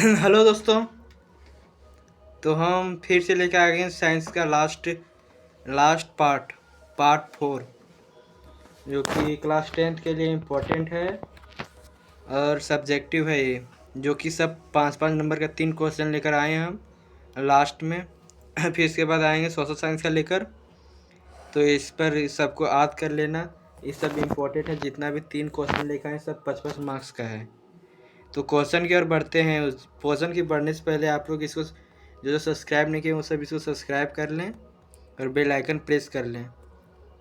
Hello दोस्तों। तो हम फिर से लेकर आ गए हैं साइंस का लास्ट पार्ट 4, जो कि क्लास 10th के लिए इम्पोर्टेंट है और सब्जेक्टिव है ये, जो कि सब 5-5 नंबर का 3 क्वेश्चन लेकर आए हैं हम लास्ट में। फिर इसके बाद आएंगे सोशल साइंस का लेकर। तो इस पर सबको याद कर लेना, ये सब इम्पोर्टेंट है। जितना भी 3 क्वेश्चन लेकर आए सब 55 मार्क्स का है। तो क्वेश्चन की ओर बढ़ते हैं। उस क्वेश्चन की बढ़ने से पहले आप लोग इसको जो सब्सक्राइब नहीं किए वो सब इसको सब्सक्राइब कर लें और बेल आइकन प्रेस कर लें।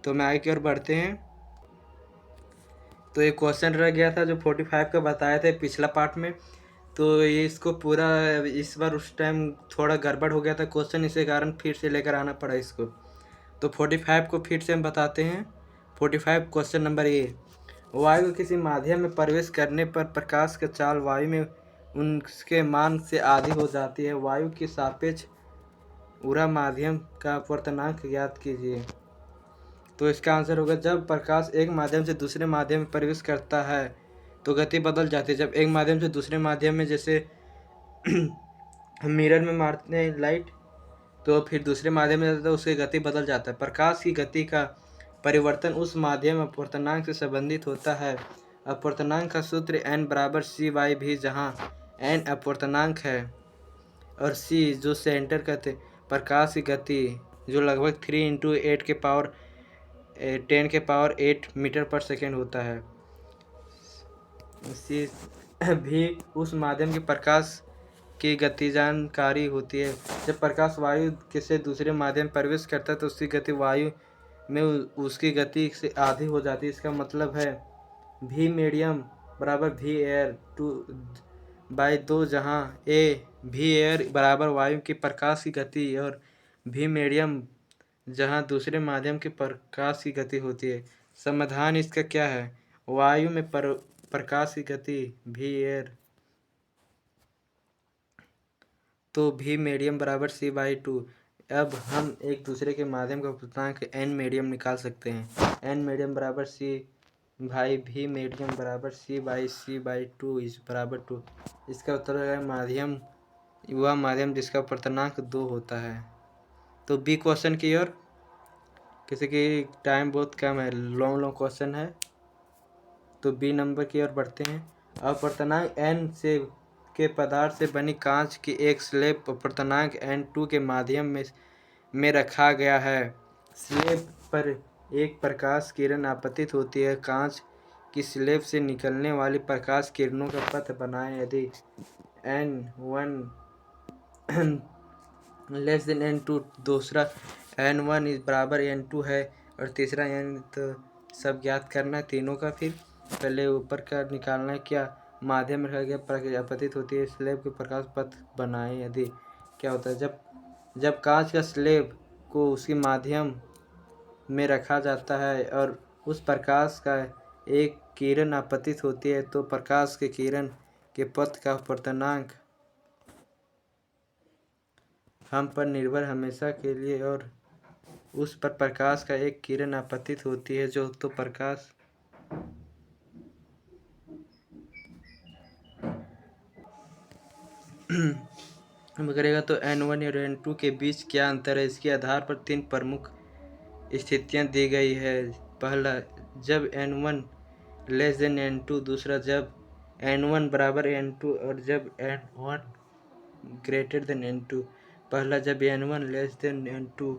तो मैं आगे की ओर बढ़ते हैं। तो एक क्वेश्चन रह गया था जो 45 का बताए थे पिछला पार्ट में। तो ये इसको पूरा इस बार उस टाइम थोड़ा गड़बड़ हो गया था क्वेश्चन, इसी कारण फिर से लेकर आना पड़ा इसको। तो 45 को फिर से हम बताते हैं। 45 क्वेश्चन नंबर ए। वायु के किसी माध्यम में प्रवेश करने पर प्रकाश की चाल वायु में उनके मान से आधी हो जाती है। वायु के सापेक्ष उरा माध्यम का अपवर्तनांक ज्ञात कीजिए। तो इसका आंसर होगा, जब प्रकाश एक माध्यम से दूसरे माध्यम में प्रवेश करता है तो गति बदल जाती है। जब एक माध्यम से दूसरे माध्यम में, जैसे मिरर में मारते हैं लाइट, तो फिर दूसरे माध्यम में जाता है तो उसकी गति बदल जाता है। प्रकाश की गति का परिवर्तन उस माध्यम अपवर्तनांक से संबंधित होता है। अपवर्तनांक का सूत्र n बराबर c/v, जहाँ n अपवर्तनांक है और c जो सेंटर का प्रकाश की गति, जो लगभग 3 × 10⁸ मीटर पर सेकेंड होता है। c भी उस माध्यम के प्रकाश की गति जानकारी होती है। जब प्रकाश वायु के से दूसरे माध्यम प्रवेश करता है तो उसकी गति वायु में उसकी गति से आधी हो जाती है। इसका मतलब है v मीडियम बराबर v एयर 2/2, जहाँ v एयर बराबर वायु की प्रकाश की गति और v मीडियम जहाँ दूसरे माध्यम के प्रकाश की गति होती है। समाधान इसका क्या है? वायु में प्रकाश की गति v एयर, तो v मीडियम बराबर c/2। अब हम एक दूसरे के माध्यम का अपवर्तनांक n मीडियम निकाल सकते हैं। n मीडियम बराबर c/v मीडियम बराबर c/c/2 इस बराबर 2। इसका उत्तर है माध्यम, वह माध्यम जिसका अपवर्तनांक 2 होता है। तो बी क्वेश्चन की ओर, किसी की टाइम बहुत कम है, लॉन्ग क्वेश्चन है, तो बी नंबर की ओर बढ़ते हैं। अपवर्तनांक n से के पदार्थ से बनी कांच की एक स्लेब अपवर्तनांक n2 के माध्यम में रखा गया है। स्लेब पर एक प्रकाश किरण आपतित होती है। कांच की स्लेब से निकलने वाली प्रकाश किरणों का पथ बनाएं। यदि n1 लेस देन n2, दूसरा n1 बराबर n2 है और तीसरा n, तो सब ज्ञात करना है तीनों का। फिर पहले ऊपर का निकालना है, क्या माध्यम में रखा गया आपतित होती है स्लेब के प्रकाश पथ बनाए। यदि क्या होता है, जब कांच का स्लेब को उसी माध्यम में रखा जाता है और उस प्रकाश का एक किरण आपतित होती है तो प्रकाश के किरण के पथ का अपवर्तनांक हम पर निर्भर हमेशा के लिए, और उस पर प्रकाश का एक किरण आपतित होती है जो तो प्रकाश करेगा। तो n1 और n2 के बीच क्या अंतर है? इसके आधार पर 3 प्रमुख स्थितियां दी गई है। पहला, जब n1 लेस देन n2। दूसरा, जब n1 बराबर n2 और जब n1 ग्रेटर देन n2। पहला, जब n1 लेस देन n2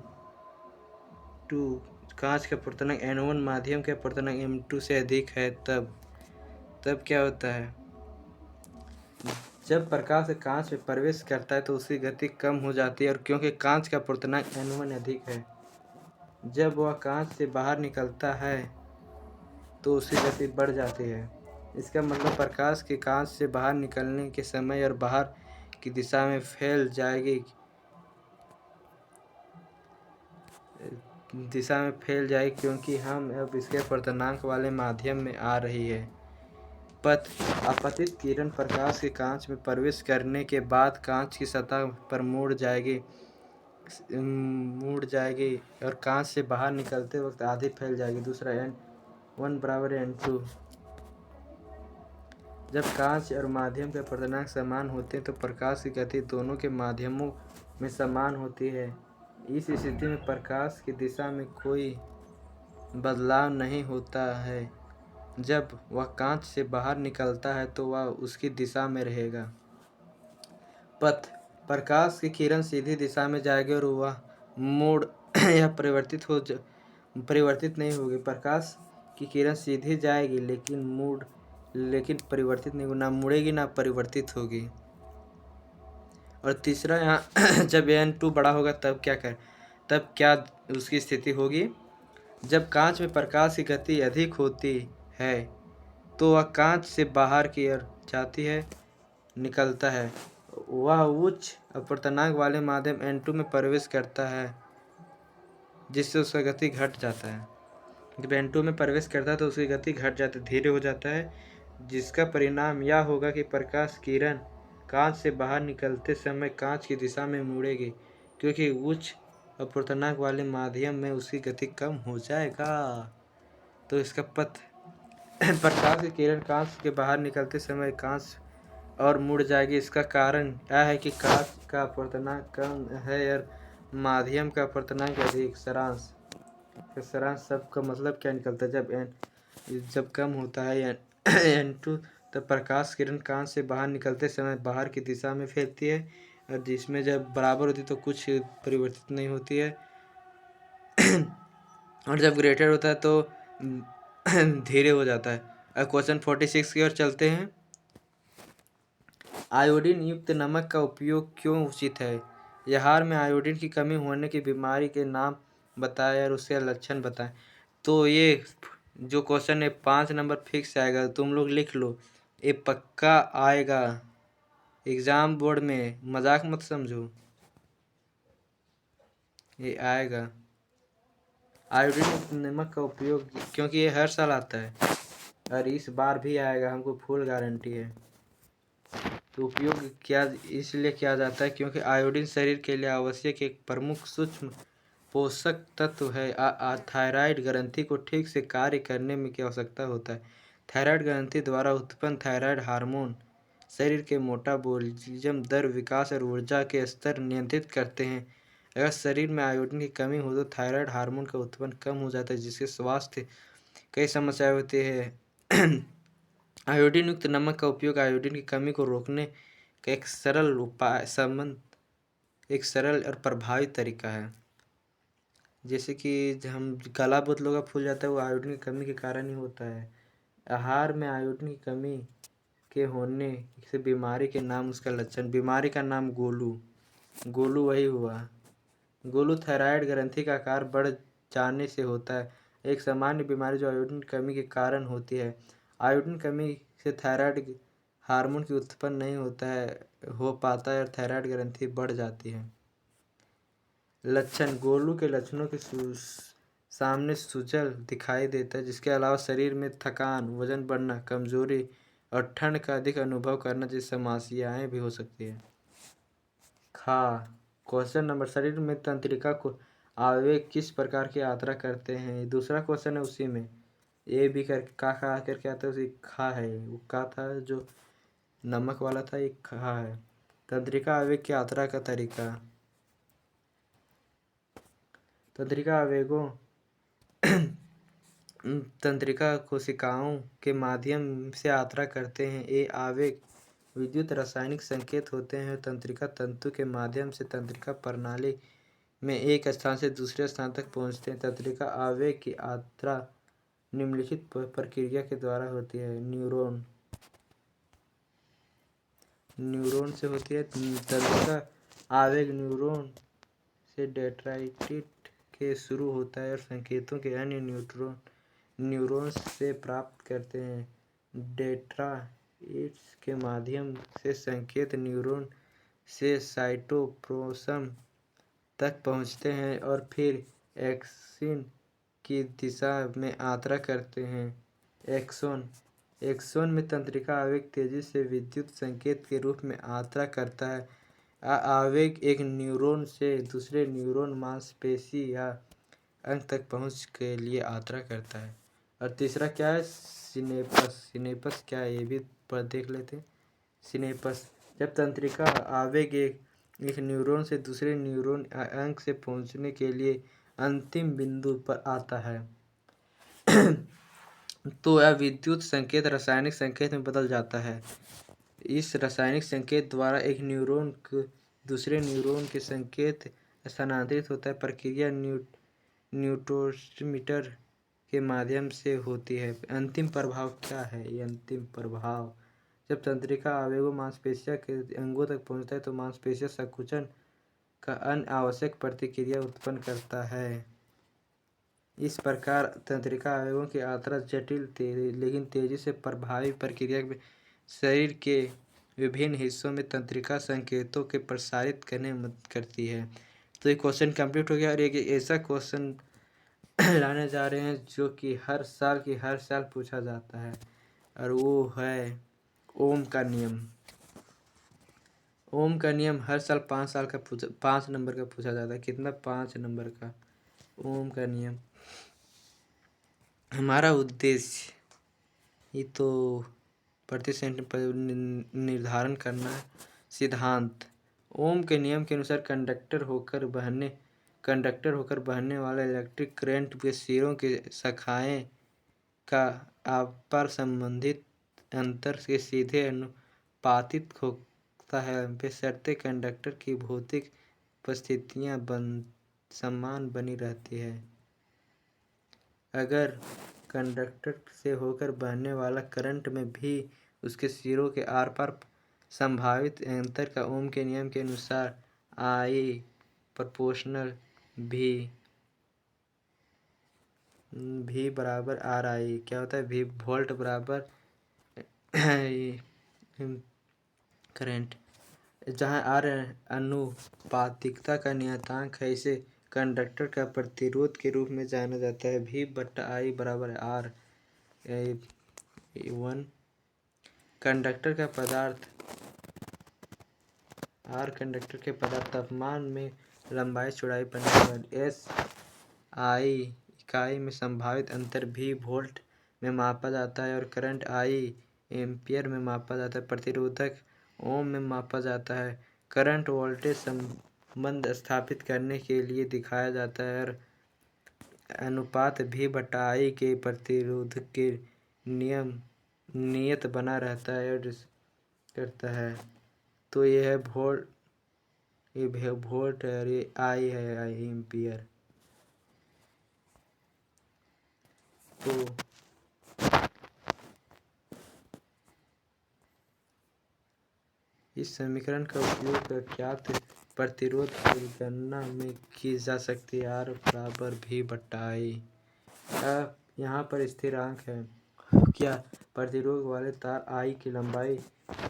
कांच का अपवर्तनांक n1 माध्यम के अपवर्तनांक m2 से अधिक है, तब क्या होता है? जब प्रकाश कांच में प्रवेश करता है तो उसकी गति कम हो जाती है, और क्योंकि कांच का अपवर्तनांक n1 अधिक है, जब वह कांच से बाहर निकलता है तो उसकी गति बढ़ जाती है। इसका मतलब प्रकाश के कांच से बाहर निकलने के समय और बाहर की दिशा में फैल जाएगी क्योंकि हम अब इसके अपवर्तनांक वाले माध्यम में आ रही है। पथ, आपतित किरण प्रकाश के कांच में प्रवेश करने के बाद कांच की सतह पर मुड़ जाएगी और कांच से बाहर निकलते वक्त आधी फैल जाएगी। दूसरा, n1 बराबर n2। जब कांच और माध्यम के अपर्तनांक समान होते हैं तो प्रकाश की गति दोनों के माध्यमों में समान होती है। इस स्थिति में प्रकाश की दिशा में कोई बदलाव नहीं होता है। जब वह कांच से बाहर निकलता है तो वह उसकी दिशा में रहेगा। पथ, प्रकाश की किरण सीधी दिशा में जाएगी और वह मोड़ या परिवर्तित नहीं होगी। प्रकाश की किरण सीधी जाएगी लेकिन परिवर्तित नहीं होगी, ना मुड़ेगी ना परिवर्तित होगी। और तीसरा यहाँ जब n2 बड़ा होगा तब क्या उसकी स्थिति होगी। जब कांच में प्रकाश की गति अधिक होती है तो वह कांच से बाहर की ओर जाती है निकलता है। वह उच्च अपवर्तनांक वाले माध्यम n2 में प्रवेश करता है जिससे उसका गति घट जाता है। जब n2 में प्रवेश करता है तो उसकी गति घट जाती है, धीरे हो जाता है, जिसका परिणाम यह होगा कि प्रकाश किरण कांच से बाहर निकलते समय कांच की दिशा में मुड़ेगी क्योंकि उच्च अपवर्तनांक वाले माध्यम में उसकी गति कम हो जाएगा। तो इसका पथ प्रकाश की किरण कांच के बाहर निकलते समय कांच और मुड़ जाएगी। इसका कारण यह है कि कांच का अपवर्तनांक कम है और माध्यम का अपवर्तनांक अधिक। सारांश सबका मतलब क्या निकलता है, जब कम होता है n2 तब प्रकाश किरण कांच से बाहर निकलते समय बाहर की दिशा में फैलती है और जिसमें जब बराबर होती है तो कुछ परिवर्तित नहीं होती है और जब ग्रेटर होता है तो धीरे हो जाता है। अब क्वेश्चन 46 की ओर चलते हैं। आयोडीन युक्त नमक का उपयोग क्यों उचित है। आहार में आयोडीन की कमी होने की बीमारी के नाम बताएं और उसके लक्षण बताएं। तो ये जो क्वेश्चन है 5 नंबर फिक्स आएगा, तुम लोग लिख लो, ये पक्का आएगा एग्जाम बोर्ड में, मजाक मत समझो, ये आएगा। आयोडीन नमक का उपयोग क्योंकि ये हर साल आता है और इस बार भी आएगा, हमको फुल गारंटी है। तो उपयोग क्या इसलिए किया जाता है क्योंकि आयोडीन शरीर के लिए आवश्यक एक प्रमुख सूक्ष्म पोषक तत्व है। थायराइड ग्रंथि को ठीक से कार्य करने में की आवश्यकता होता है। थायराइड ग्रंथि द्वारा उत्पन्न थायराइड हार्मोन शरीर के मेटाबॉलिज्म दर, विकास और ऊर्जा के स्तर नियंत्रित करते हैं। अगर शरीर में आयोडीन की कमी हो तो थायराइड हार्मोन का उत्पन्न कम हो जाता है जिससे स्वास्थ्य कई समस्याएं होती है। आयोडीन युक्त नमक का उपयोग आयोडीन की कमी को रोकने का एक सरल और प्रभावी तरीका है। जैसे कि हम गला बहुत लोगों का फूल जाता है वो आयोडीन की कमी के कारण ही होता है। आहार में आयोडीन की कमी के होने से बीमारी के नाम, उसका लक्षण। बीमारी का नाम गोलू वही हुआ। गोलू थायराइड ग्रंथि का आकार बढ़ जाने से होता है, एक सामान्य बीमारी जो आयोडीन की कमी के कारण होती है। आयोडीन कमी से थायराइड हार्मोन की उत्पन्न नहीं हो पाता है और थायराइड ग्रंथि बढ़ जाती है। लक्षण, गोलू के लक्षणों के सामने सूजन दिखाई देता है, जिसके अलावा शरीर में थकान, वजन बढ़ना, कमजोरी और ठंड का अधिक अनुभव करना जैसी समस्याएं भी हो सकती है। क्वेश्चन नंबर, शरीर में तंत्रिका को आवेग किस प्रकार की यात्रा करते हैं। दूसरा क्वेश्चन है उसी में, ये भी कर का करके आता है, उसी खा है, वो का था जो नमक वाला था, ये खा है। तंत्रिका आवेग की यात्रा का तरीका। तंत्रिका आवेगों तंत्रिका कोशिकाओं के माध्यम से यात्रा करते हैं। ये आवेग विद्युत रासायनिक संकेत होते हैं। तंत्रिका तंतु के माध्यम से तंत्रिका प्रणाली में एक स्थान से दूसरे स्थान तक पहुंचते हैं। तंत्रिका आवेग की यात्रा निम्नलिखित प्रक्रिया के द्वारा होती है। न्यूरॉन से होती है। तंत्रिका आवेग न्यूरॉन से डेंड्राइट के शुरू होता है और संकेतों के अन्य न्यूरॉन्स से प्राप्त करते हैं। डेंड्राइट्स के माध्यम से संकेत न्यूरॉन से साइटोप्लाज्म तक पहुंचते हैं और फिर एक्सिन की दिशा में यात्रा करते हैं। एक्सोन में तंत्रिका आवेग तेजी से विद्युत संकेत के रूप में यात्रा करता है। आवेग एक न्यूरॉन से दूसरे न्यूरॉन, मांसपेशी या अंग तक पहुंच के लिए यात्रा करता है। और तीसरा क्या है, सिनेप्स क्या है, ये भी पर देख लेते हैं। सिनेपस, जब तंत्रिका आवेग एक न्यूरॉन से दूसरे न्यूरॉन अंग से पहुंचने के लिए अंतिम बिंदु पर आता है तो यह विद्युत संकेत रासायनिक संकेत में बदल जाता है। इस रासायनिक संकेत द्वारा एक न्यूरॉन को दूसरे न्यूरॉन के संकेत स्थानांतरित होता है। प्रक्रिया न्यूरोट्रांसमीटर के माध्यम से होती है। अंतिम प्रभाव क्या है? ये अंतिम प्रभाव, जब तंत्रिका आवेगों मांसपेशियों के अंगों तक पहुंचता है तो मांसपेशियों संकुचन का अनावश्यक प्रतिक्रिया उत्पन्न करता है। इस प्रकार तंत्रिका आवेगों की यात्रा जटिल लेकिन तेजी से प्रभावी प्रक्रिया में शरीर के विभिन्न हिस्सों में तंत्रिका संकेतों के प्रसारित करने में मदद करती है। तो ये क्वेश्चन कंप्लीट हो गया। और एक ऐसा क्वेश्चन लाने जा रहे हैं जो कि हर साल पूछा जाता है, और वो है ओम का नियम। ओम का नियम हर साल 5 नंबर का पूछा जाता है। कितना? 5 नंबर का ओम का नियम। हमारा उद्देश्य ये तो प्रति सेंटीमीटर पर निर्धारण करना है। सिद्धांत, ओम के नियम के अनुसार कंडक्टर होकर बहने वाला इलेक्ट्रिक करंट के सिरों की शाखाएं का आपस संबंधित अंतर के सीधे अनुपातिक होता है, बशर्ते कंडक्टर की भौतिक परिस्थितियां समान बनी रहती है। अगर कंडक्टर से होकर बहने वाला करंट में भी उसके सिरों के आर पार संभावित अंतर का ओम के नियम के अनुसार I प्रोपोर्शनल V बराबर RI क्या होता है? V वोल्ट बराबर करंट, जहाँ R अनुपातिकता का नियतांक है। इसे कंडक्टर का प्रतिरोध के रूप में जाना जाता है। V/I बराबर R। 1 कंडक्टर का पदार्थ R कंडक्टर के पदार्थ तापमान में लंबाई चौड़ाई पर निर्भर। SI इकाई में संभावित अंतर V वोल्ट में मापा जाता है और करंट I एम्पीयर में मापा जाता है। प्रतिरोधक ओम में मापा जाता है। करंट वोल्टेज संबंध स्थापित करने के लिए दिखाया जाता है और अनुपात V/I के प्रतिरोध के नियत बना रहता है और करता है। तो ये है वोल्ट, ये वोल्ट है और ये I है, I एम्पीयर। तो इस समीकरण का उपयोग अज्ञात प्रतिरोध की गणना में की जा सकती है। R बराबर V/I। यहाँ पर स्थिरांक है। क्या? प्रतिरोध वाले तार I की लंबाई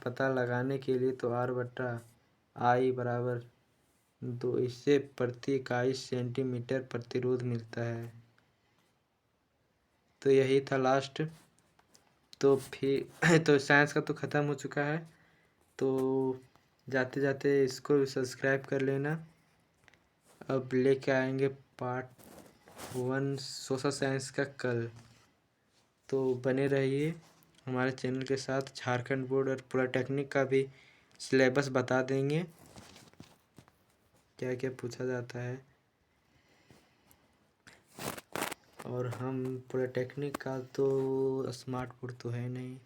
पता लगाने के लिए तो R/I बराबर 2, इससे प्रति इकाई सेंटीमीटर प्रतिरोध मिलता है। तो यही था लास्ट। तो फिर तो साइंस का तो ख़त्म हो चुका है। तो जाते जाते इसको सब्सक्राइब कर लेना। अब लेके आएंगे पार्ट 1 सोशल साइंस का कल। तो बने रहिए हमारे चैनल के साथ। झारखंड बोर्ड और पॉलिटेक्निक का भी सिलेबस बता देंगे, क्या क्या पूछा जाता है। और हम पॉलिटेक्निक का तो स्मार्ट बोर्ड तो है नहीं।